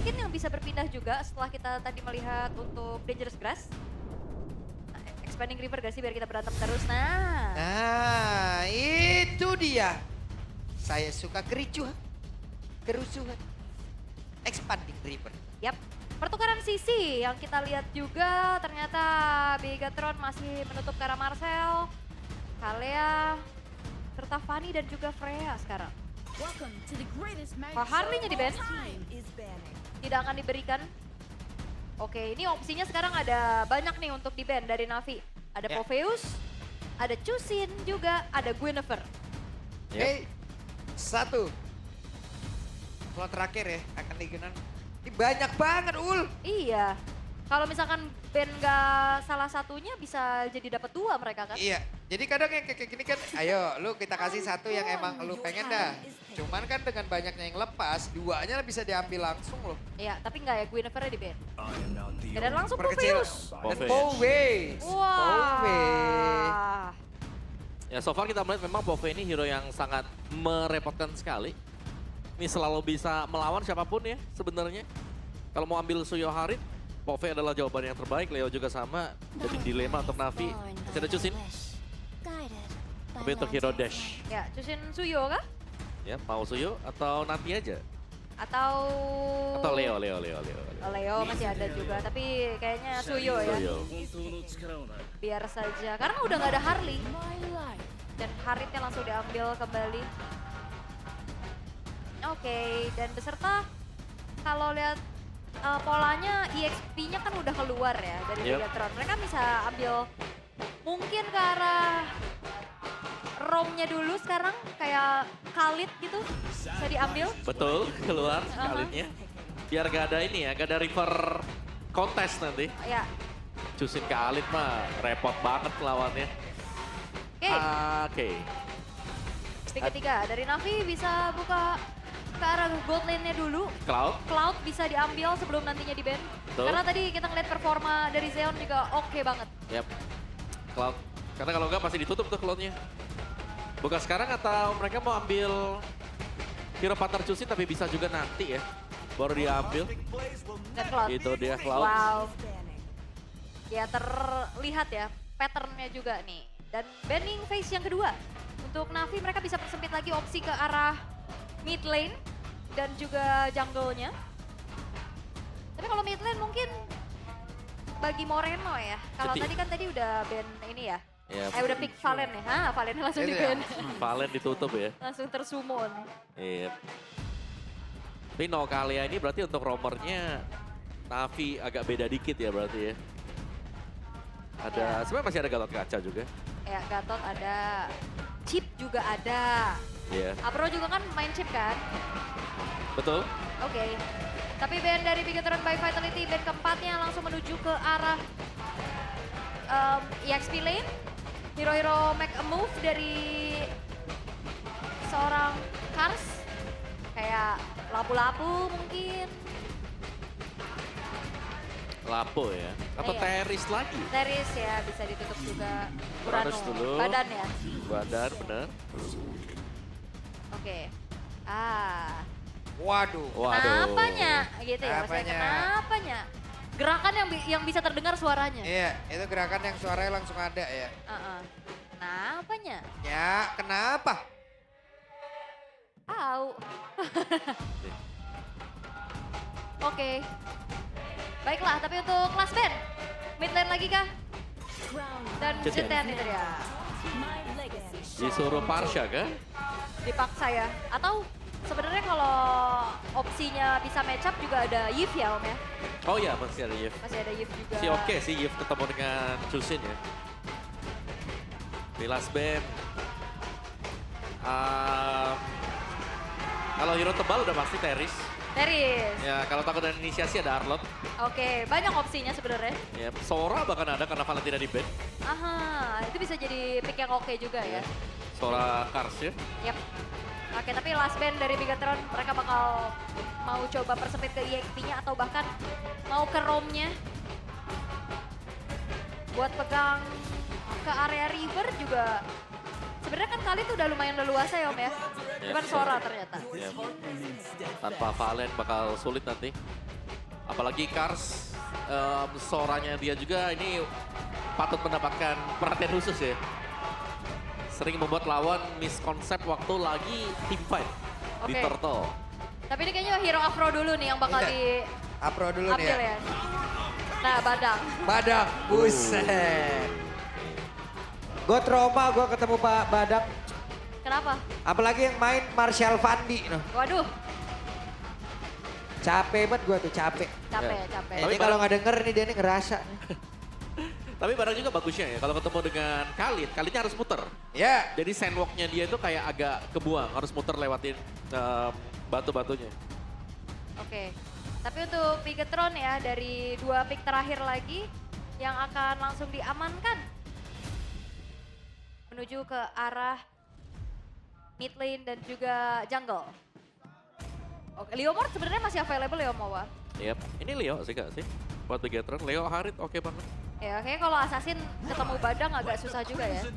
mungkin yang bisa berpindah juga setelah kita tadi melihat untuk Dangerous Grass. Nah, Expanding River gak sih biar kita berantem terus? Nah, Nah, itu dia. Saya suka kericuhan, kerusuhan. Expanding River. yap. Pertukaran sisi yang kita lihat juga ternyata Bigatron masih menutup ke arah Marcel, Kalea, serta Fanny dan juga Freya sekarang. Harley-nya di ban. Tidak akan diberikan. Oke, ini opsinya sekarang ada banyak nih untuk di ban dari Navi. Ada Ya. Popheus, ada Chusin juga, ada Guinevere. Oke, satu. Kalau terakhir ya, akan digunakan. Ini banyak banget, Ul. Iya, kalau misalkan ban gak salah satunya bisa jadi dapat dua mereka kan? Iya, jadi kadang yang kayak gini kan, ayo lu kita kasih satu yang emang lu pengen dah. Cuman kan dengan banyaknya yang lepas, duanya bisa diambil langsung loh. Iya, tapi nggak ya Guinevere di ban. Dan langsung Perkecil. Popheus. Dan Popheus. Popheus. Popheus. Wah. Ya so far kita melihat memang Pove ini hero yang sangat merepotkan sekali. Ini selalu bisa melawan siapapun ya sebenarnya. Kalau mau ambil Suyo Harit, Pove adalah jawaban yang terbaik. Leo juga sama. Jadi dilema untuk Navi. Masih ada Chusin. Tapi untuk hero dash. Ya, Chusin Suyo kah? Ya, mau Suyo atau nanti aja. Atau Atau Leo. Oh, Leo masih ada juga, tapi kayaknya Suyo ya. Suyo. Biar saja, karena udah nggak ada Harley. Dan Haritnya langsung diambil kembali. Oke, dan beserta kalau lihat polanya EXP-nya kan udah keluar ya dari Yep. Bigatron. Mereka bisa ambil mungkin ke arah ROM-nya dulu sekarang kayak Khalid gitu bisa diambil. Betul, keluar kalinya. Biar gak ada ini ya, gak ada river kontes nanti. Ya, Chusin ke Alit mah repot banget lawannya. oke. Oke. Pick ketiga dari Navi bisa buka ke arah gold lane-nya dulu. Cloud. Cloud bisa diambil sebelum nantinya di ban. Betul. Karena tadi kita ngeliat performa dari Zeon juga oke banget. Yap. Cloud. Karena kalau enggak pasti ditutup tuh Cloud-nya. Buka sekarang atau mereka mau ambil hero partner Chusin tapi bisa juga nanti ya. Baru diambil. Dan Cloud. Itu dia Cloud. Wow. Ya terlihat ya pattern-nya juga nih. Dan banning phase yang kedua. Untuk Navi mereka bisa persempit lagi opsi ke arah mid lane dan juga jungle-nya. Tapi kalau mid lane mungkin bagi Moreno ya. Kalau Jadi- tadi udah ban ini ya. Ya, Udah pick Valen ya. Hah, Valennya langsung Itu di ya. ban. Valen ditutup ya. Langsung tersummon. Iya. Tapi no Kalea ini berarti untuk roamernya Navi agak beda dikit ya berarti ya. Ada, Ya. sebenarnya masih ada Gatot Kaca juga. Ya, Gatot ada. Chip juga ada. Iya, Apro juga kan main chip kan? betul. Oke. Tapi band dari Bigatron by Vitality, band keempatnya langsung menuju ke arah EXP lane. Hero-hero make a move dari seorang Kars. Kayak lapu-lapu mungkin. Lapo ya. Atau Iya. Teris lagi. Teris ya bisa ditutup juga. Uranus dulu. Badan ya. Badan bener. Oke. Ah. Waduh. Waduh. Kenapanya? Gitu ya maksudnya Kenapanya? kenapanya? Gerakan yang bisa terdengar suaranya. Iya, itu gerakan yang suaranya langsung ada ya. Kenapanya? Ya, kenapa? Au. Oke. Baiklah, tapi untuk kelas band. Mid lane lagi kah? Dan Jeten. Jeten itu dia. Disuruh Parsha kan? Dipaksa ya. Atau sebenarnya kalau opsinya bisa match up juga ada Yif ya Om ya. Oh iya masih ada Yif. Masih ada Yif juga. Si oke sih Yif ketemu dengan Chusin ya. Di last band. Kalau hero tebal udah pasti Teris. Teris. Ya kalau takut dengan inisiasi ada Arlot. Oke, banyak opsinya sebenarnya. Ya, Sora bahkan ada karena Valentina di band. Aha, itu bisa jadi pick yang oke juga ya. Sora Kars ya. Yap. Oke, tapi last band dari Bigatron mereka bakal mau coba persempit ke EXP-nya atau bahkan mau ke ROM-nya. Buat pegang ke area river juga. Sebenarnya kan kali itu udah lumayan leluasa ya Om ya. Ya, Cuman Sora ternyata. ternyata. Ya. Tanpa Valen bakal sulit nanti. Apalagi Kars, Soranya dia juga ini patut mendapatkan perhatian khusus ya. Sering membuat lawan miskonsep waktu lagi team fight di Oke. Turtle. Tapi ini kayaknya hero Afro dulu nih yang bakal Iya. Apro dulu nih diambil ya. ya. Nah, Badang. Badang, buset. Gue trauma gue ketemu Pak Badak. Kenapa? Apalagi yang main Marshall Fandi. Noh. Waduh, Capek banget gue tuh, capek. capek, Ya. capek. Ini kalau nggak denger nih dia nih ngerasa. nih. Tapi barang juga bagusnya ya, kalau ketemu dengan Khalidnya harus muter. Ya, Jadi sandwalknya dia itu kayak agak kebuang, harus muter lewatin batu-batunya. Oke. Tapi untuk Bigetron ya, dari 2 pick terakhir lagi yang akan langsung diamankan. Menuju ke arah mid lane dan juga jungle. Oke, Leomord sebenarnya masih available ya, Mowa. Yep, ini Leo sih gak sih? Buat Bigetron, Leo Harit oke banget. Ya, kayaknya kalau Assassin ketemu Badang agak susah juga ya. Ya,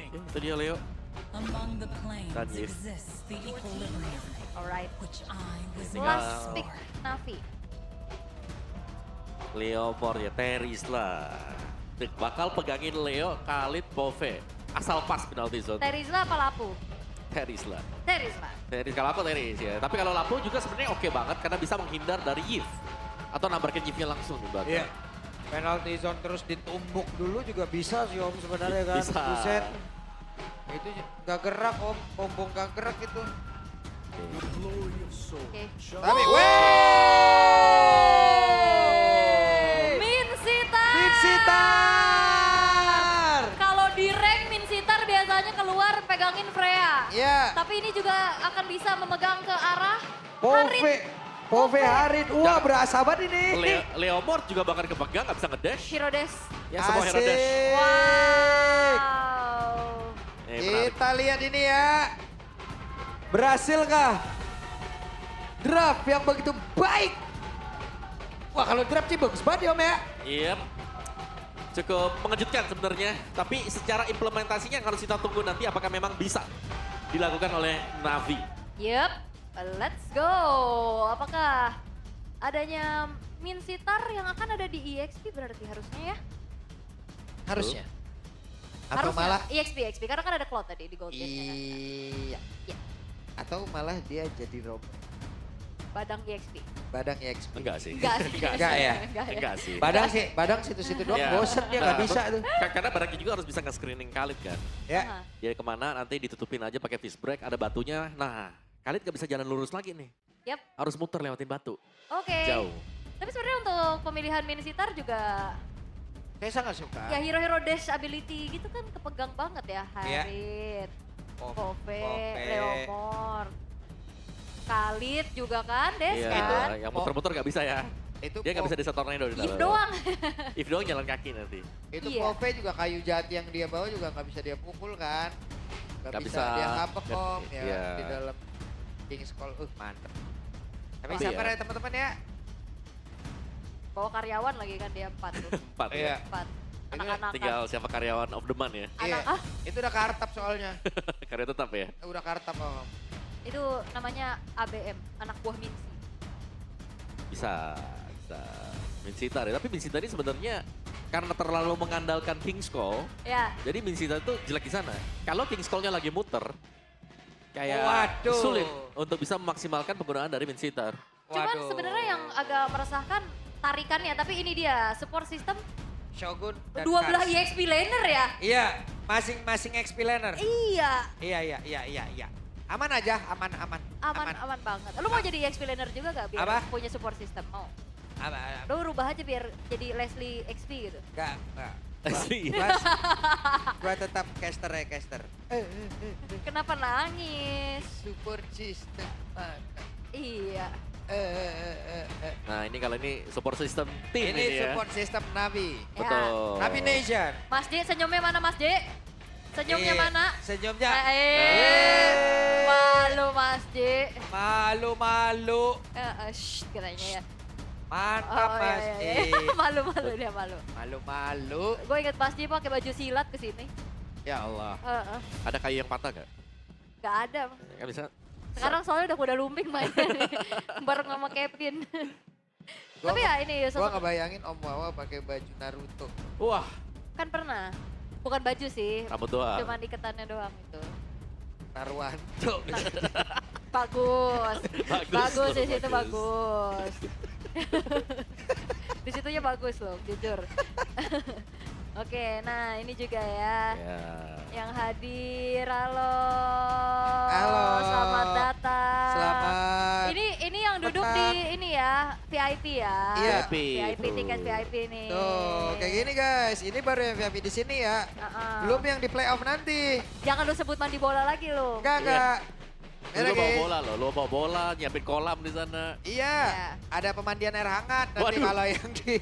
itu dia Leo. Among the planes Dan Yves. exists the equilibrium, Alright. which I was Tinggal- Last pick Navi. Leo Mor ya, Teris lah. Bakal pegangin Leo, Khalid, Pove. Asal pas penalty zone. Terizla apa Lapu? Teris lah. Terizla. Teris, kalau aku Teris ya. Tapi kalau Lapu juga sebenarnya oke banget karena bisa menghindar dari Yves. Atau nabrak Yves-nya langsung di belakang. Iya. Penalty zone terus ditumbuk dulu juga bisa sih Om sebenarnya kan. Bisa. Buset. Itu nggak gerak Om, pompong nggak gerak itu. Oke. tapi Min Sitar. Sitar. Kalau di rank Min Sitar biasanya keluar pegangin Freya. ya. Tapi ini juga akan bisa memegang ke arah Harit. Pove Harit. Wah berasa banget ini. Leo Mort juga bakal kepegang, nggak bisa ngedash. Hirodes. Ya semua hero dash. Wow. Menarik. Kita lihat ini ya. Berhasil kah? Draft yang begitu baik. Wah kalau draft sih bagus banget ya Om ya. Iya. Cukup mengejutkan sebenarnya. Tapi secara implementasinya yang harus kita tunggu nanti apakah memang bisa dilakukan oleh Navi. Yup, let's go. Apakah adanya Min Sitar yang akan ada di EXP berarti harusnya ya? Harusnya. Atau Harusnya. malah EXP karena kan ada Cloud tadi di Gold Gate-nya kan. iya. Iya. Atau malah dia jadi robot. Badang EXP. Badang EXP. Enggak sih. Enggak sih. Enggak ya? Enggak sih. Badang situ-situ doang Ya. bosen dia nggak Nah, bisa tuh. Karena barangnya juga harus bisa nge-screening Khalid kan. Ya. Aha. Dia kemana nanti ditutupin aja pakai fist break, ada batunya. Nah, Khalid gak bisa jalan lurus lagi nih. Yap. Harus muter lewatin batu. Oke. Jauh. Tapi sebenarnya untuk pemilihan Min Sitar juga Saya sangat suka. ya hero-hero dash ability gitu kan kepegang banget ya. Iya. Harit, Pove. Pove, Leomord. Khalid juga kan, Des Iya, kan? yang muter-muter gak bisa ya. Itu Dia gak bisa desa tornado di If dalam. doang. If doang jalan kaki nanti. Itu Iya. Pove juga kayu jati yang dia bawa juga nggak bisa dia pukul kan. Nggak Nggak bisa, bisa. dia ngapek om ya Iya. di dalam King's Call. Mantep. Tapi Tapi sabar ya. ya teman-teman ya. Bawa karyawan lagi kan dia 4 tuh. 4 Iya. ya. 4. Anak-anak. Tinggal siapa karyawan of the month ya. Iya. Ah, Itu udah kartap soalnya. Karya tetap ya. Udah kartap om. itu namanya ABM, anak buah Minsi. Bisa. Min Sitar ya. Tapi Min Sitar ini sebenarnya karena terlalu mengandalkan King's Call, Ya, jadi Min Sitar itu jelek di sana. Kalau King's Call-nya lagi muter, kayak Waduh. sulit untuk bisa memaksimalkan penggunaan dari Min Sitar. cuman Waduh. sebenarnya yang agak meresahkan tarikannya, tapi ini dia support system Shogun dan dua belah Kars. EXP laner ya. Iya, masing-masing XP laner. Iya, Iya. Aman aja, aman. aman banget. Lu mau jadi EXP laner juga gak biar Apa? punya support system? Mau? Apa? Lu rubah aja biar jadi Leslie XP gitu. Enggak. Asli. Gua tetap caster ya, caster. Kenapa nangis? Support system. Iya. Nah ini kalau ini support system tim Ini ya. support system Navi. Betul. Navi Nation. Mas J, senyumnya mana Mas J? Senyumnya Iya, mana? Senyumnya. Malu Mas J. Malu. Shh, katanya ya. Mantap Mas. Malu-malu dia malu. Malu-malu. Gue inget Mas J pakai baju silat ke sini. Ya Allah. Ada kayu yang patah gak? Gak ada. Kan bisa Sekarang soalnya udah kuda lumping mainnya nih. Bareng sama Kevin. Tapi ya ini Gua sosok ngebayangin Om Wawa pakai baju Naruto. Wah, kan pernah. Bukan baju sih. rambut doang. Cuman iketannya doang itu. Naruanto. Bagus. Bagus di bagus. situ bagus. Di situnya bagus loh, jujur. Oke, nah ini juga ya. Ya. Yang hadir, halo. Halo. Selamat datang. Selamat. Ini yang duduk datang. di ini ya, VIP ya. Iya. VIP, tuh. tiket VIP nih. Tuh, kayak gini guys. Ini baru yang VIP di sini ya. Uh-uh. Belum yang di playoff nanti. Jangan lu sebut mandi bola lagi lu. Enggak. Lu bawa bola loh, lu bawa bola, nyiapin kolam di sana. Iya, Iya. ada pemandian air hangat nanti Waduh. kalau yang di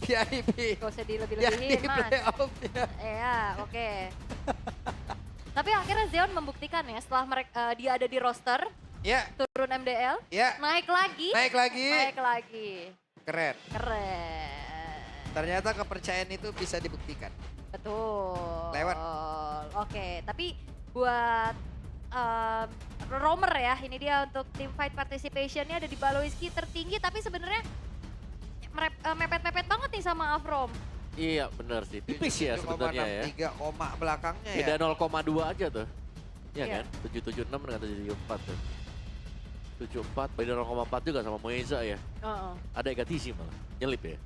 VIP. Gak usah Yang di dilebih-lebihin mas. playoff-nya. Iya, oke. Tapi akhirnya Zeon membuktikan ya setelah mereka dia ada di roster, Ya, turun MDL, ya. naik lagi. Naik lagi. Naik lagi. Keren. Keren. Ternyata kepercayaan itu bisa dibuktikan. Betul. Lewat. Oke, tapi buat Romer ya, ini dia untuk team fight participationnya ada di Baloiski tertinggi, tapi sebenarnya mepet-mepet banget nih sama Avrom. Iya bener sih, tipis ya sebenarnya ya. 7,63 koma belakangnya ya. Beda 0,2 aja tuh. Iya Iya. kan? 776 dengan 774 tuh. 74 beda 0,4 juga sama Moeza ya. Heeh. Ada Egatisi malah, nyelip ya.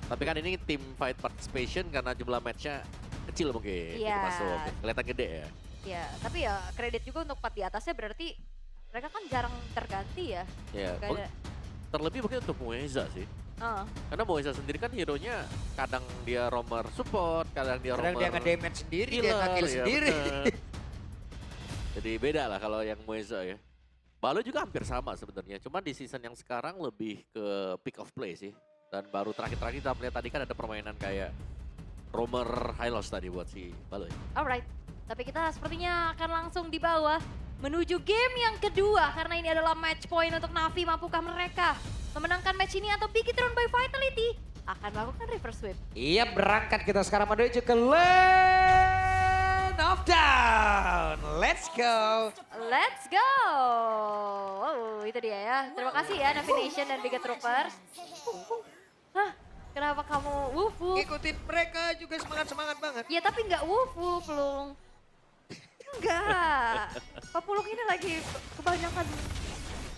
Tapi kan ini tim fight participation karena jumlah matchnya kecil mungkin. Iya. Jadi masuk, kelihatan gede ya. Ya, tapi ya kredit juga untuk 4 di atasnya berarti mereka kan jarang terganti ya. Ya, Gak ada. terlebih mungkin untuk Moeza sih. Heeh. Karena Moeza sendiri kan hero-nya kadang dia roamer support, kadang dia Kadang roamer dia nge-damage sendiri, dia healer, nge-kill ya sendiri. bener. Jadi beda lah kalau yang Moeza ya. Balo juga hampir sama sebenarnya, cuma di season yang sekarang lebih ke pick of play sih. Dan baru terakhir-terakhir kita melihat tadi kan ada permainan kayak roamer high loss tadi buat si Balo ya. Alright, tapi kita sepertinya akan langsung di bawah menuju game yang kedua karena ini adalah match point untuk Navi. Mampukah mereka memenangkan match ini atau Big Thrown by Vitality akan melakukan reverse sweep? Iya, berangkat kita sekarang menuju ke Lane of Down. Let's go. Let's go! Oh, itu dia ya. Terima kasih ya Navi Nation dan Big Troopers. Hah, kenapa kamu woof woof? Ikutin mereka juga semangat-semangat banget. Ya tapi nggak woof woof, Lung. Enggak. Pak Pulung ini lagi kebanyakan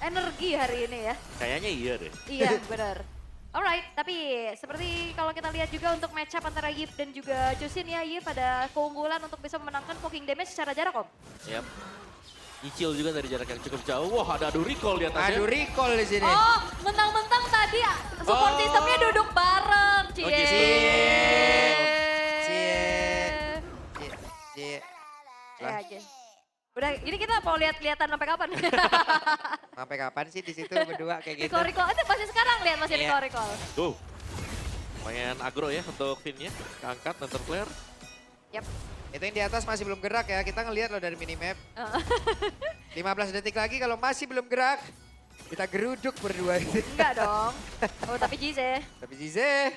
energi hari ini ya. Kayaknya iya deh. Iya, benar. Alright, tapi seperti kalau kita lihat juga untuk match up antara Yip dan juga Jusin ya, Yip ada keunggulan untuk bisa memenangkan poking damage secara jarak, Om. Yap. Nyicil juga dari jarak yang cukup jauh. Wah, ada adu recall di atasnya. Aduh recall di sini. Oh, mentang-mentang tadi support Oh. systemnya duduk bareng, Cie. Oke, Cie. Cie. Ya aja. Udah, ini kita mau lihat-lihatan sampai kapan? Sampai kapan sih di situ berdua kayak gitu? Recall, itu masih sekarang lihat masih Iya. recall. Tuh. Lumayan agro ya untuk Finn-nya. Keangkat, Hunter Flare. Yap. Itu yang di atas masih belum gerak ya, kita ngelihat loh dari minimap. 15 detik lagi kalau masih belum gerak, kita geruduk berdua. Enggak dong. Oh, tapi Jize. Tapi Zize,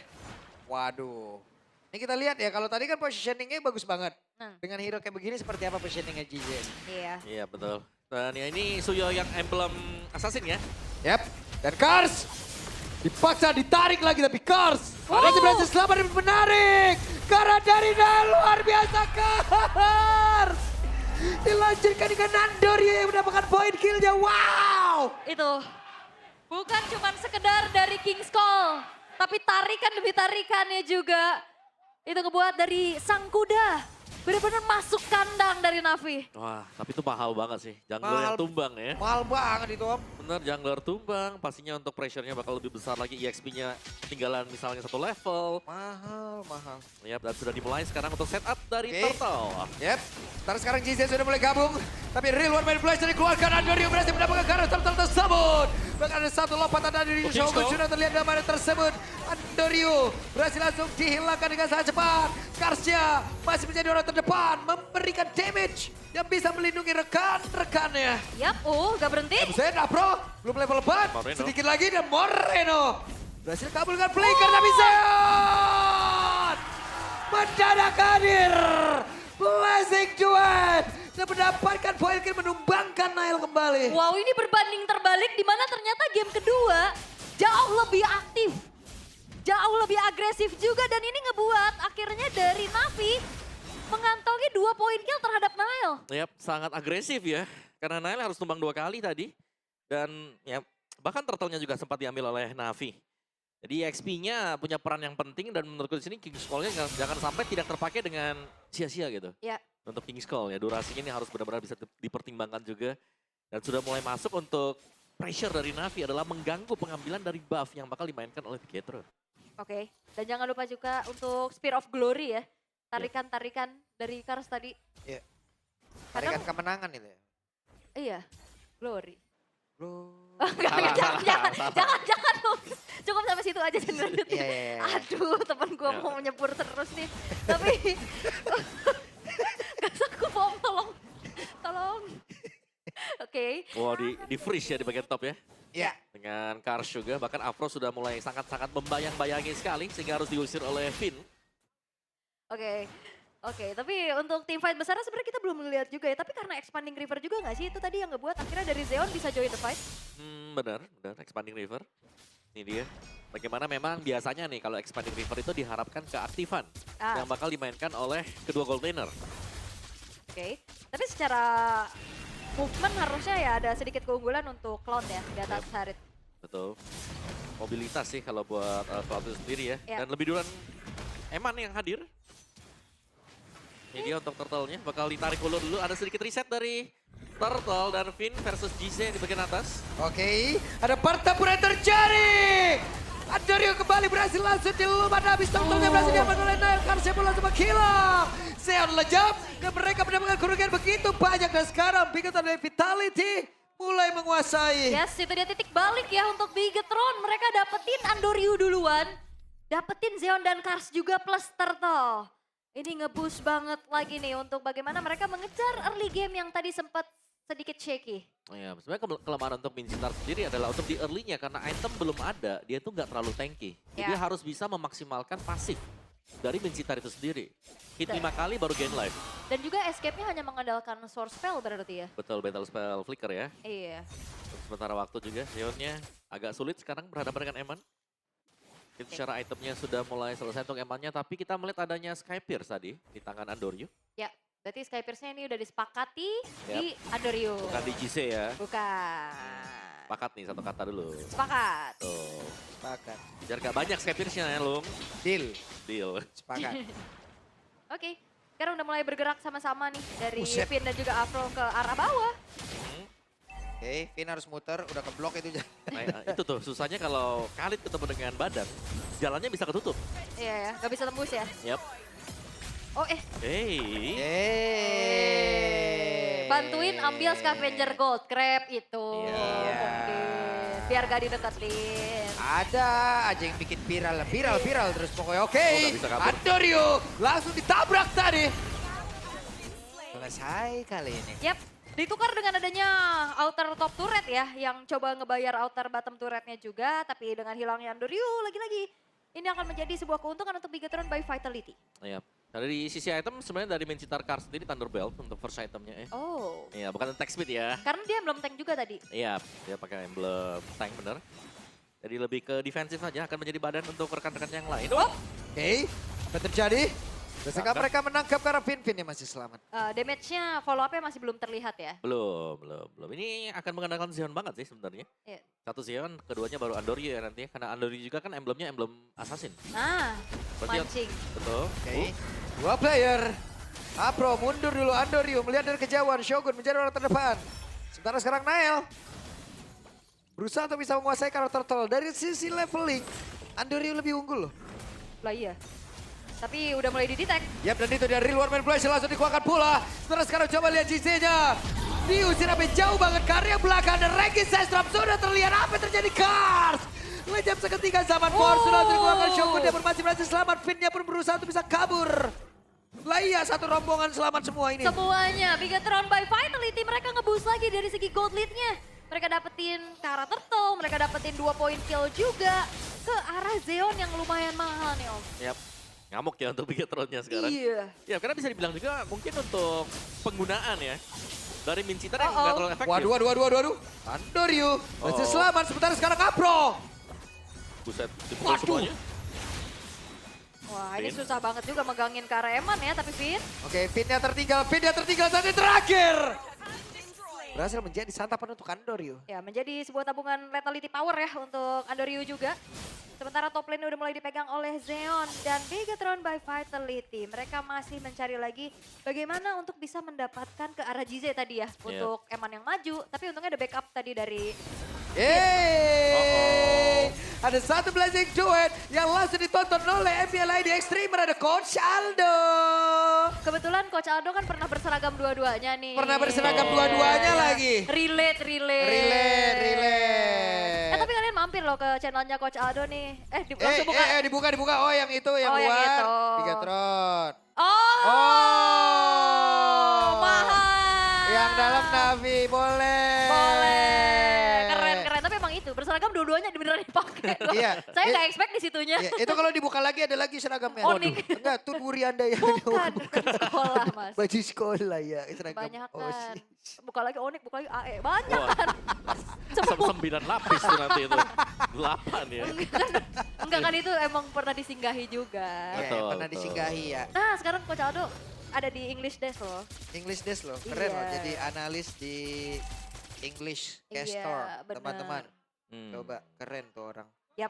waduh. Ini kita lihat ya, kalau tadi kan positioningnya bagus banget. Dengan hero kayak begini seperti apa positioningnya Zize? Iya. Iya, betul. Dan ya ini Suyo yang emblem assassin ya. Yap, dan Kars dipaksa ditarik lagi tapi Kars masih berhasil selamat dan menarik. Karena dari luar biasa Kars. Dilanjutkan dengan Nandoria yang mendapatkan poin killnya, wow. Itu bukan cuma sekedar dari King's Call, tapi tarikan demi tarikannya juga. Itu ngebuat dari sang kuda benar-benar masuk kandang dari Navi. Wah, tapi itu mahal banget sih. Jungler Mahal. yang tumbang ya. Mahal banget itu Om. Bener, jungler tumbang. Pastinya untuk pressure-nya bakal lebih besar lagi. EXP-nya tinggalan misalnya 1 level. Mahal. Yap, dan sudah dimulai sekarang untuk setup dari Oke. Turtle. Yap, ntar sekarang Zize sudah mulai gabung. Tapi Real One Man Blast dikeluarkan, Andorio berhasil mendapatkan karakter Turtle tersebut. Bahkan ada satu lompatan dari Oke, Shogun Sko. sudah terlihat dalam area tersebut. Andorio berhasil langsung dihilangkan dengan sangat cepat. Karsnya masih menjadi orang terdepan, memberikan damage yang bisa melindungi rekan-rekannya. Yap, gak berhenti. Buset, Apro, belum level 4, Moreno. sedikit lagi dan Moreno. Berhasil kabul dengan flicker tapi Zeon mendadak hadir. Blessing Duet dan mendapatkan foil kill menumbangkan Nail kembali. Wow, ini berbanding terbalik di mana ternyata game kedua jauh lebih aktif. Jauh lebih agresif juga dan ini ngebuat akhirnya dari Navi mengantongi 2 poin kill terhadap Nile. Yap, sangat agresif ya. Karena Nile harus tumbang 2 kali tadi. Dan ya bahkan turtle-nya juga sempat diambil oleh Navi. Jadi XP-nya punya peran yang penting dan menurutku di sini King's Call-nya jangan sampai tidak terpakai dengan sia-sia gitu. Ya. Untuk King's Call ya, durasinya ini harus benar-benar bisa dipertimbangkan juga. Dan sudah mulai masuk untuk pressure dari Navi adalah mengganggu pengambilan dari buff yang bakal dimainkan oleh Pietro. Oke, dan jangan lupa juga untuk Spear of Glory ya. Tarikan-tarikan dari Kars tadi. Iya. Kadang- Tarikan kemenangan itu ya. Iya, Glory. Bro. Jangan. Cukup sampai situ aja dan lanjutin. Iya, iya, iya. Aduh, temen gue Ya. mau nyebur terus nih. Tapi, gak aku mau tolong. Oke. Wow, di freeze ya di bagian top ya. Iya. Dengan Kars juga, bahkan Afro sudah mulai sangat-sangat membayang-bayangi sekali sehingga harus diusir oleh Finn. Oke, tapi untuk tim fight besarnya sebenarnya kita belum melihat juga ya. Tapi karena Expanding River juga nggak sih? Itu tadi yang ngebuat akhirnya dari Zeon bisa join the fight. Benar, Expanding River. Ini dia. Bagaimana memang biasanya nih kalau Expanding River itu diharapkan keaktifan yang bakal dimainkan oleh kedua gold laner. Oke, tapi secara movement harusnya ya ada sedikit keunggulan untuk Cloud ya di atas Harit. Betul. Mobilitas sih kalau buat Cloud itu sendiri ya. Ya. Dan lebih duluan Eman yang hadir. Ini dia untuk Turtle-nya. Bakal ditarik dulu. Ada sedikit reset dari Turtle dan Finn versus GC di bagian atas. Oke, ada pertempuran terjadi. Andorio kembali berhasil langsung dilumat habis Turtle-nya berhasil diaman oleh Nail. Kars bola sama hilang. Zeon lejap dan mereka mendapatkan kerugian begitu banyak. Dan sekarang Bigoton dari Vitality mulai menguasai. Yes, itu dia titik balik ya untuk Bigetron. Mereka dapetin Andoryu duluan. Dapetin Zeon dan Kars juga plus Turtle. Ini nge-boost banget lagi nih untuk bagaimana mereka mengejar early game yang tadi sempat sedikit shaky. Oh ya, sebenarnya kelemahan untuk Mincintar sendiri adalah untuk di early-nya karena item belum ada, dia tuh nggak terlalu tanky. Jadi Ya. dia harus bisa memaksimalkan pasif dari Mincintar itu sendiri. Hit Dan- 5 kali baru gain life. Dan juga escape-nya hanya mengandalkan Source Spell berarti ya. Betul, battle spell flicker ya. Iya. Untuk sementara waktu juga, Zeonnya agak sulit sekarang berhadapan dengan Eman. Itu secara itemnya sudah mulai selesai untuk Emannya, tapi kita melihat adanya Sky Pierce tadi di tangan Andoryu. Ya, berarti Skypierce-nya ini udah disepakati Yap. di Andoryu. Bukan di GC ya. Bukan. Sepakat nih satu kata dulu. Sepakat. Tuh. Sepakat. Biar gak banyak Sky Pierce-nya ya, Lung. Deal. Deal. Sepakat. Oke, sekarang udah mulai bergerak sama-sama nih dari Buset. Finn dan juga Afro ke arah bawah. Oke, Finn harus muter, udah keblok itu. Nah, itu tuh susahnya kalau Khalid ketemu dengan badan, jalannya bisa ketutup. Iya ya, gak bisa tembus ya. Yap. Oh bantuin ambil scavenger gold, crab itu. Iya. Mungkin, biar gak dideketin. Ada aja yang bikin viral terus pokoknya. Oke, Oh, nggak bisa kabur. Andorio langsung ditabrak tadi. selesai kali ini. Yap, ditukar dengan adanya outer top turret ya, yang coba ngebayar outer bottom turretnya juga, tapi dengan hilangnya Andoryu lagi-lagi. Ini akan menjadi sebuah keuntungan untuk Bigetron by Vitality. Yap. Nah, dari sisi item sebenarnya dari Mincintar Kars sendiri Thunderbelt untuk first itemnya. Oh, Iya, bukan attack speed ya. karena dia belum tank juga tadi. Iya, dia pakai emblem tank bener. Jadi lebih ke defensif saja, akan menjadi badan untuk rekan-rekan yang lain. Oke, apa yang terjadi? Sehingga mereka menangkap karena Finn-Finn yang masih selamat. Damage-nya follow up-nya masih belum terlihat ya. Belum. Ini akan mengandalkan Zeon banget sih sebenarnya. Iya. Satu Zeon, keduanya baru Andoryu ya nantinya. Karena Andoryu juga kan emblemnya emblem assassin. Nah, Berarti yang- mancing. Betul. Oke, dua player. Afro mundur dulu, Andoryu melihat dari kejauhan, Shogun menjadi orang terdepan. Sementara sekarang Nael berusaha untuk bisa menguasai karakter Turtle. Dari sisi leveling, Andoryu lebih unggul loh. Lah iya. Tapi udah mulai didetect. Yap, dan itu dari luar main flash langsung dikeluarkan pula. Sekarang coba lihat GC-nya. Diusir sampai jauh banget karya belakang dan Regis Sestram sudah terlihat apa yang terjadi Kars. Lejap seketika zaman Force sudah dikeluarkan Shogun, dia pun masih berhasil selamat. Finn-nya pun berusaha untuk bisa kabur. Lah iya, satu rombongan selamat semua ini. Semuanya, Bigetron by Vitality mereka nge-boost lagi dari segi gold lead-nya. Mereka dapetin Kara Turtle, mereka dapetin 2 point kill juga ke arah Zeon yang lumayan mahal nih Om. Yap. Ngamuk ya untuk Bigetronnya sekarang. Iya. Ya karena bisa dibilang juga mungkin untuk penggunaan ya. Dari Minciter yang Uh-oh. nggak terlalu efektif. Waduh. Andoryu masih selamat, sementara sekarang Apro. Buset, dipukul semuanya. Wah, ini Vin. susah banget juga megangin ke arah Eman ya, tapi Vin. Oke, pinnya tertinggal saat ini terakhir. Berhasil menjadi santapan untuk Andoryu. Ya, menjadi sebuah tabungan lethality power ya untuk Andoryu juga. Sementara top lane udah mulai dipegang oleh Zeon dan Bigetron by Vitality. Mereka masih mencari lagi bagaimana untuk bisa mendapatkan ke arah Jize tadi ya. Untuk Eman yang maju, tapi untungnya ada backup tadi dari... Yeay! Ada satu blazing duet yang langsung ditonton oleh MPLID Extremer, ada Coach Aldo. Kebetulan Coach Aldo kan pernah berseragam dua-duanya nih. Pernah berseragam dua-duanya lagi. Relate. Relate. Tapi kalian mampir loh ke channelnya Coach Aldo nih. Langsung buka. Dibuka. Oh, yang itu, yang Oh, yang luar. itu. Bigetron. Oh, mahal. Yang dalam Navi, boleh. Keren. Tapi emang itu, berseragam dua-duanya beneran dipakai. Iya. Saya nggak expect di situnya. Ya, itu kalau dibuka lagi ada lagi seragamnya. Onik. Waduh. Enggak, Tun Wurianda yang Bukan sekolah mas. baju sekolah ya, seragam. Banyak Oh, kan. shit. Buka lagi Onik, buka lagi AE. Banyak Wah, kan. Semua. 9 lapis tuh nanti itu. 8 ya. Enggak kan itu emang pernah disinggahi juga. Ya, Betul, pernah betul. disinggahi ya. Nah sekarang Coach Aldo ada di English Desk loh. English Desk loh, keren loh. Iya. Jadi analis di English Iya, Castor, bener. teman-teman. Hmm. Coba, keren tuh orang. Yap.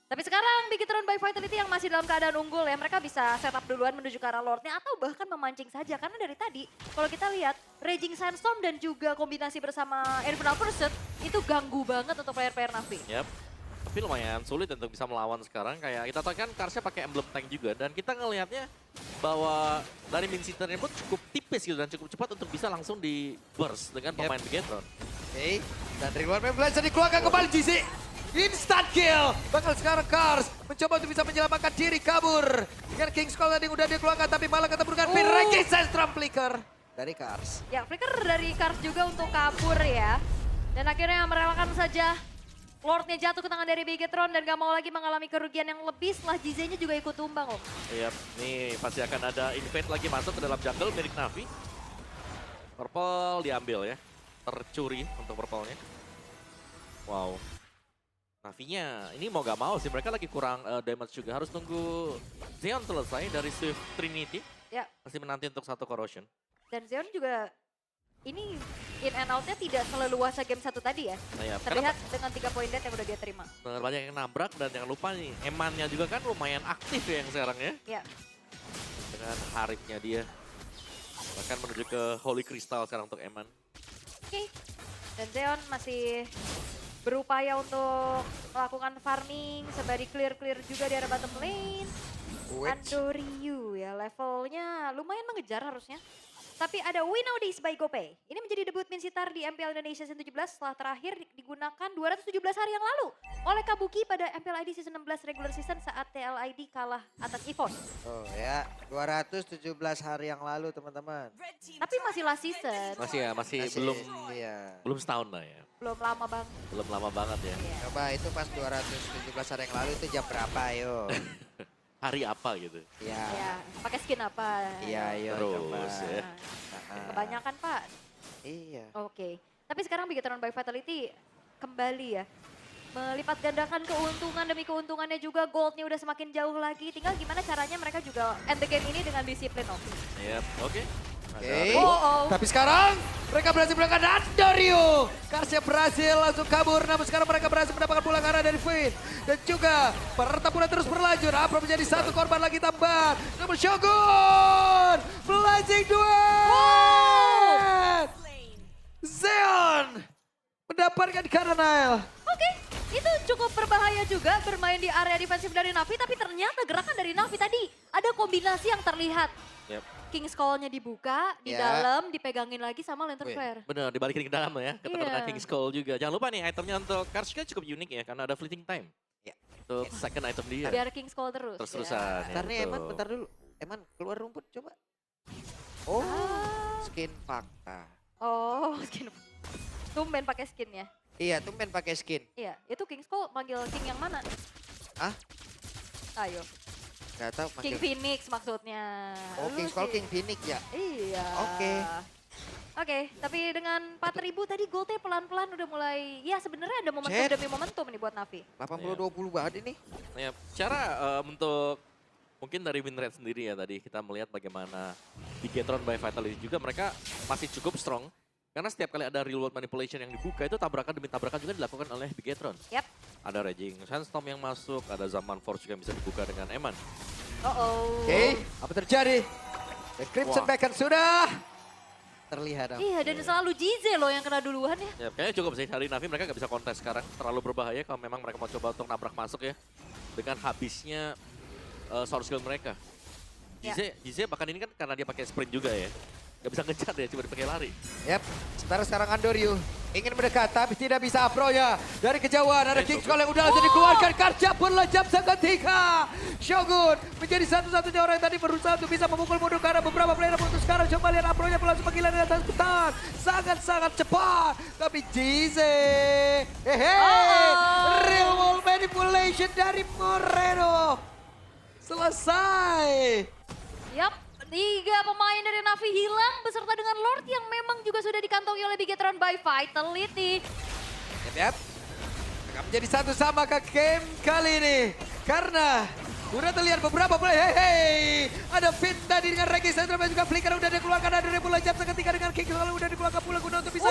Tapi sekarang Bigetron by Vitality yang masih dalam keadaan unggul ya. Mereka bisa setup duluan menuju ke arah Lordnya atau bahkan memancing saja. Karena dari tadi kalau kita lihat Raging Sandstorm dan juga kombinasi bersama Infernal Pursuit itu ganggu banget untuk player-player Navi. Yap. Tapi lumayan sulit untuk bisa melawan sekarang. Kayak kita tahu kan Karsnya pakai emblem tank juga. Dan kita ngelihatnya bahwa dari Minciternya pun cukup tipis gitu dan cukup cepat untuk bisa langsung di burst dengan pemain Bigetron. Oke, dan Reward Blast dikeluarkan kembali GC. Instant kill. Bakal sekarang Kars mencoba untuk bisa menyelamatkan diri, kabur. Dengan King's Call tadi yang udah dikeluarkan tapi malah ketemu dengan Pin Regis Sandstrom Flicker dari Kars. Ya flicker dari Kars juga untuk kabur ya. Dan akhirnya merelakan saja Lordnya jatuh ke tangan dari Bigetron dan gak mau lagi mengalami kerugian yang lebih setelah Jize-nya juga ikut tumbang om. Yap, nih pasti akan ada invade lagi masuk ke dalam jungle milik Navi. Purple diambil ya. Tercuri untuk purple-nya. Wow. Navinya ini mau gak mau sih, mereka lagi kurang damage juga. Harus nunggu Zeon selesai dari Swift Trinity. Ya. Masih menanti untuk satu corrosion. Dan Zeon juga ini in and out-nya tidak seleluasa game satu tadi ya. Nah, ya, Terlihat dengan 3 poin dead yang udah dia terima. karena banyak yang nabrak dan jangan lupa nih, Emannya juga kan lumayan aktif ya yang sekarang ya. Ya. Dengan Haripnya dia. Bahkan menuju ke Holy Crystal sekarang untuk Eman. Oke. Dan Zeon masih berupaya untuk melakukan farming sembari clear-clear juga di area bottom lane. Andoryu ya levelnya lumayan mengejar harusnya. Tapi ada We Know This by GoPay. Ini menjadi debut Mincitar di MPL Indonesia Season 17 setelah terakhir digunakan 217 hari yang lalu oleh Kabuki pada MPL ID Season 16 regular season saat TLID kalah atas EVOS. Oh ya, 217 hari yang lalu teman-teman. Tapi masih last season, Masih belum Iya. belum setahun lah ya. belum lama banget. Belum lama banget ya. Iya. Coba itu pas 217 hari yang lalu itu jam berapa ayo? Hari apa gitu. Iya. Ya, pakai skin apa? Iya, ayo Terus coba. ya. Nah, kebanyakan Pak. Iya. Oke. Tapi sekarang Bigetron by Vitality kembali ya. Melipat gandakan keuntungan demi keuntungannya juga. Goldnya udah semakin jauh lagi. Tinggal gimana caranya mereka juga end the game ini dengan disiplin om. Yap, oke. Oke. Oh. Tapi sekarang mereka berhasil melakukan Andoryu. Karsnya berhasil langsung kabur. Namun sekarang mereka berhasil mendapatkan pulang arah dari Finn. Dan juga pertempuran terus berlanjut. Apro menjadi satu korban lagi tambahan. Namun Shogun. Blazing duet. Zeon. Mendapatkan Karanile. Oke, itu cukup berbahaya juga bermain di area defensif dari Navi. Tapi ternyata gerakan dari Navi tadi ada kombinasi yang terlihat. Yap. King's Call-nya dibuka, di Ya. dalam dipegangin lagi sama Lantern Wih. Flare. Bener, dibalikin ke dalam ya. Ketemu Iya. dengan King's Call juga. Jangan lupa nih, itemnya untuk Kars kan cukup unik ya. Karena ada fleeting time. Ya. Untuk second item dia. Biar King's Call terus. Terus-terusan. ya. Ya, Bentar nih Eman, betul. bentar dulu. Eman keluar rumput coba. Oh, Ah. skin fakta. Oh, skin. Tumben pakai skin ya. Iya, tumben pakai skin. Iya, itu King's Call manggil King yang mana? Ah? Ayo. Nggak tahu King manggil. Phoenix maksudnya. Oh, Lu King Skull, sih. King Phoenix ya. Iya. Oke. Oke, tapi dengan 4.000 tadi goldnya pelan-pelan udah mulai, ya sebenarnya ada momentum Jet. demi momentum nih buat Navi. 80-20 banget ini. Ya, secara untuk mungkin dari win rate sendiri ya tadi kita melihat bagaimana Bigetron by Vitality juga mereka masih cukup strong. Karena setiap kali ada real world manipulation yang dibuka itu tabrakan demi tabrakan juga dilakukan oleh Bigetron. Yap. Ada Raging Sandstorm yang masuk, ada Zaman Force juga yang bisa dibuka dengan Eman. Oh. Oke, apa terjadi? The Crimson Wah. Beacon sudah terlihat. Iya, dan selalu Jize loh yang kena duluan ya. Ya, kayaknya cukup sih. Hari Navi mereka nggak bisa kontes sekarang. Terlalu berbahaya kalau memang mereka mau coba untuk nabrak masuk ya. Dengan habisnya source skill mereka. Ya. Jize bahkan ini kan karena dia pakai sprint juga ya. Nggak bisa ngejar ya, cuma dipakai lari. Yap, sementara sekarang Andoryu ingin mendekat tapi tidak bisa Afronya. Dari kejauhan ada King Skull yang udah langsung dikeluarkan. Karja pun lejam seketika. Shogun menjadi satu-satunya orang yang tadi berusaha untuk bisa memukul mundur karena beberapa player untuk sekarang. Coba lihat Afronya langsung panggilan di atas petan. Sangat-sangat cepat. Tapi Jize. Real wall manipulation dari Moreno. Selesai. Yap, 3 pemain dari Navi hilang beserta dengan Lord yang memang juga sudah dikantongi oleh Bigetron by Vitality. Yap. Akan menjadi satu sama ke game kali ini. Karena udah terlihat beberapa play. Ada Finn tadi dengan Regi Central dan juga Flicker udah dikeluarkan. Ada Rebel jam seketika dengan King kalau udah dikeluarkan pula guna untuk bisa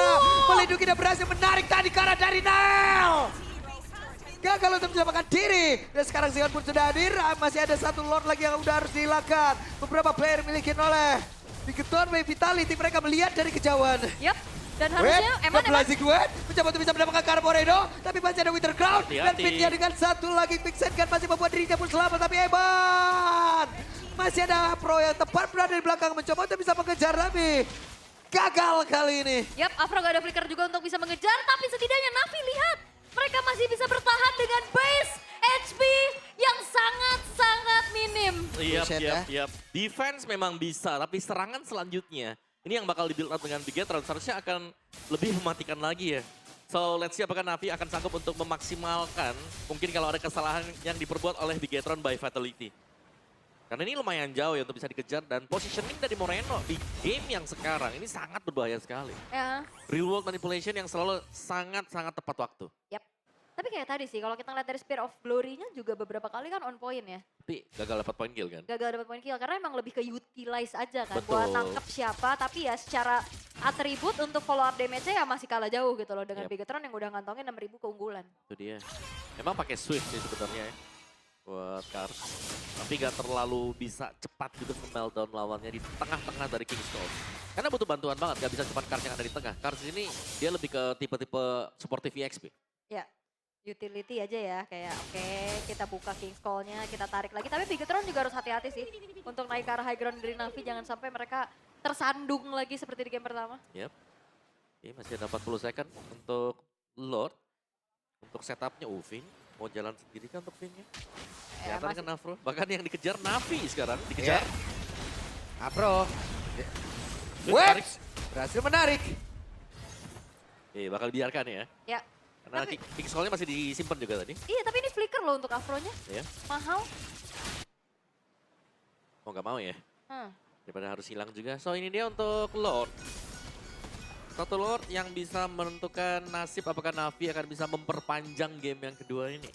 melindungi dan berhasil menarik tadi karena dari Nel. Gagal untuk menyelamatkan diri. Dan sekarang Zion pun sudah hadir. Masih ada satu Lord lagi yang udah harus dihilangkan. Beberapa player milikin oleh Bigetron by Vitality. Mereka melihat dari kejauhan. Yap, dan harusnya Eman. Blazing Wet mencoba untuk bisa mendapatkan Cara Moreno, tapi masih ada Winter Crown dan Hati-hati. Fitnya dengan satu lagi Vixen kan masih membuat dirinya pun selamat, tapi Eman masih ada Pro yang tepat berada di belakang mencoba untuk bisa mengejar tapi gagal kali ini. Yap, Afro gak ada flicker juga untuk bisa mengejar, tapi setidaknya Navi lihat. Mereka masih bisa bertahan dengan base HP yang sangat-sangat minim. Iya, Buset, iya. Defense memang bisa, tapi serangan selanjutnya ini yang bakal di-build up dengan Bigetron seharusnya akan lebih mematikan lagi ya. So let's see apakah Navi akan sanggup untuk memaksimalkan mungkin kalau ada kesalahan yang diperbuat oleh Bigetron by Vitality. Karena ini lumayan jauh ya untuk bisa dikejar dan positioning dari Moreno di game yang sekarang ini sangat berbahaya sekali. Ya, Real world manipulation yang selalu sangat-sangat tepat waktu. yap. Tapi kayak tadi sih, kalau kita lihat dari Spear of Glory-nya juga beberapa kali kan on point ya. Tapi gagal dapat point kill kan. Gagal dapat point kill, karena emang lebih ke utilize aja kan. Betul. Buat nangkep siapa, tapi ya secara atribut untuk follow up damage-nya ya masih kalah jauh gitu loh. Dengan Yap. Bigetron yang udah ngantongin 6.000 keunggulan. Itu dia. Memang pakai Swift sih sebenarnya ya. Buat Kars. Tapi gak terlalu bisa cepat juga meltdown lawannya di tengah-tengah dari King Skull. Karena butuh bantuan banget, gak bisa cepat Kars yang ada di tengah. Kars ini dia lebih ke tipe-tipe supportive EXP. Ya, utility aja ya. Kayak oke, kita buka King Skull-nya, kita tarik lagi. Tapi Bigetron juga harus hati-hati sih. Untuk naik ke arah high ground dari Navi, jangan sampai mereka tersandung lagi seperti di game pertama. Yap. Ini masih ada 40 second untuk Lord. Untuk setupnya Uvin. Mau jalan sendiri kan untuk Vinnya? Ya, Kelihatan masih- kan Afro. Bahkan yang dikejar Navi sekarang. Dikejar. Afro. Terus tarik. Webs berhasil menarik. Bakal dibiarkan ya. Ya. Karena Tapi- King Skull-nya masih disimpan juga tadi. Iya, tapi ini flicker loh untuk Afro-nya. Ya. Mahal. Mau gak mau ya. Hmm. Daripada harus hilang juga. So ini dia untuk Lord. Satu Lord yang bisa menentukan nasib apakah Navi akan bisa memperpanjang game yang kedua ini.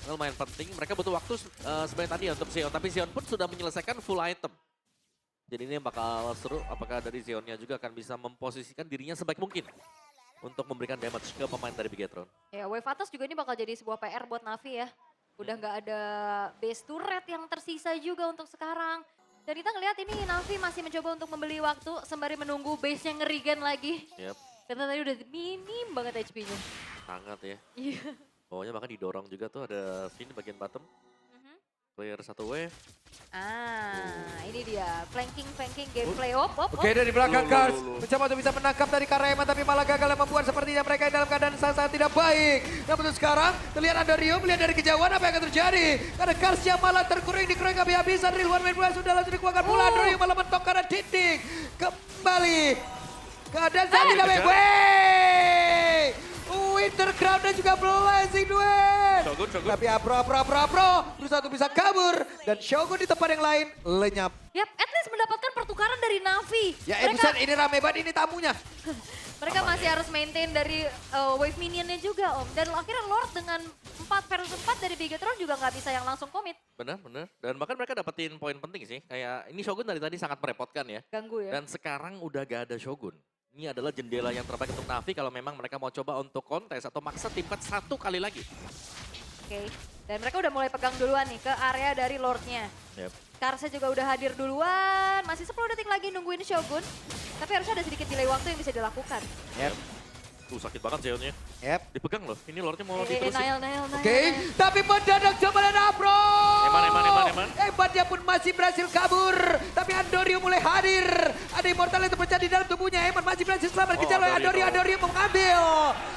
Ini lumayan penting. Mereka butuh waktu sebenarnya tadi untuk Xion. Tapi Xion pun sudah menyelesaikan full item. Jadi ini yang bakal seru. Apakah dari Xionnya juga akan bisa memposisikan dirinya sebaik mungkin. Untuk memberikan damage ke pemain dari Bigetron. Ya, wave atas juga ini bakal jadi sebuah PR buat Navi ya. Udah nggak ada base turret yang tersisa juga untuk sekarang. Dan kita ngelihat ini Navi masih mencoba untuk membeli waktu sembari menunggu base-nya ngerigen lagi. Yap, Karena tadi udah minim banget HP-nya. sangat ya. Iya. Bawahnya bahkan didorong juga tuh ada Finn di bagian bottom. Mhm. Player satu wave. Ini dia flanking gameplay. Oke, dari belakang Kars mencoba untuk bisa menangkap dari Karema tapi malah gagal yang membuat sepertinya mereka dalam keadaan sangat tidak baik. Namun untuk sekarang terlihat Andoryu melihat dari kejauhan apa yang akan terjadi. Karena Kars yang malah terkurung dikeroyok habis-habisan. Real One Man sudah langsung dikeluarkan pula. Andoryu malah mentok karena dinding. Kembali. Keadaan saat tidak baik. Winter Crown dan juga Blazing Duet. Shogun. Tapi Apro berusaha untuk bisa kabur. Dan Shogun di tempat yang lain lenyap. Yap, at least mendapatkan pertukaran dari Navi. Ya mereka, buset, ini rame banget ini tamunya. mereka masih harus maintain dari wave minionnya juga Om. Dan akhirnya Lord dengan 4 versus 4 dari Bigetron juga nggak bisa yang langsung komit. Benar. Dan bahkan mereka dapetin poin penting sih. Kayak ini Shogun dari tadi sangat merepotkan ya. Ganggu ya. Dan sekarang udah gak ada Shogun. Ini adalah jendela yang terbaik untuk Navi kalau memang mereka mau coba untuk kontes atau maksa tim fight 1 kali lagi. Oke, dan mereka udah mulai pegang duluan nih ke area dari Lordnya. Yep. Karsnya juga udah hadir duluan, masih 10 detik lagi nungguin Shogun. Tapi harusnya ada sedikit delay waktu yang bisa dilakukan. Yep. Sakit banget Zeonnya. Yep. Dipegang loh. Ini Lordnya mau Nail. diterusin. Oke, tapi mendadak coba dan Apro. Eman. Hebatnya pun masih berhasil kabur. Tapi Andorio mulai hadir. Ada immortal yang terpecah di dalam tubuhnya. Eman masih berhasil selamat. Kejar oleh Andorio mengambil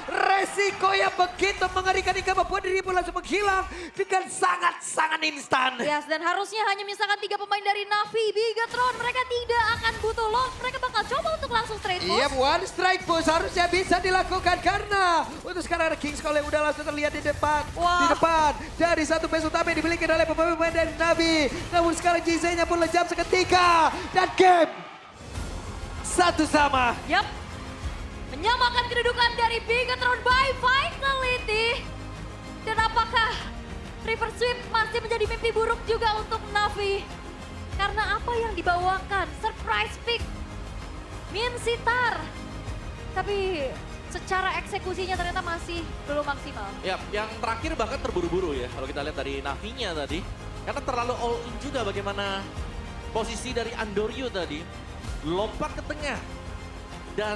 resiko yang begitu mengerikan hingga membuat dirimu langsung menghilang dengan sangat-sangat instan. Yes, dan harusnya hanya misalkan 3 pemain dari Navi, Bigetron. Mereka tidak akan butuh Lord. Mereka bakal coba untuk langsung straight push. Iya, one strike push harusnya bisa dilakukan karena untuk sekarang ada King's Call yang udah langsung terlihat di depan. Wah. Di depan dari satu base utama yang dimiliki oleh pemain-pemain dari Navi. Namun sekarang JZ-nya pun lejam seketika. Dan game 1-1. Yap, menyamakan kedudukan dari Bigetron by Vitality. Dan apakah River Sweep masih menjadi mimpi buruk juga untuk Navi? Karena apa yang dibawakan, surprise pick, Min Sitar. Tapi secara eksekusinya ternyata masih belum maksimal. Ya, yang terakhir bahkan terburu-buru ya. Kalau kita lihat dari Navinya tadi. Karena terlalu all in juga bagaimana posisi dari Andorio tadi. Lompat ke tengah. Dan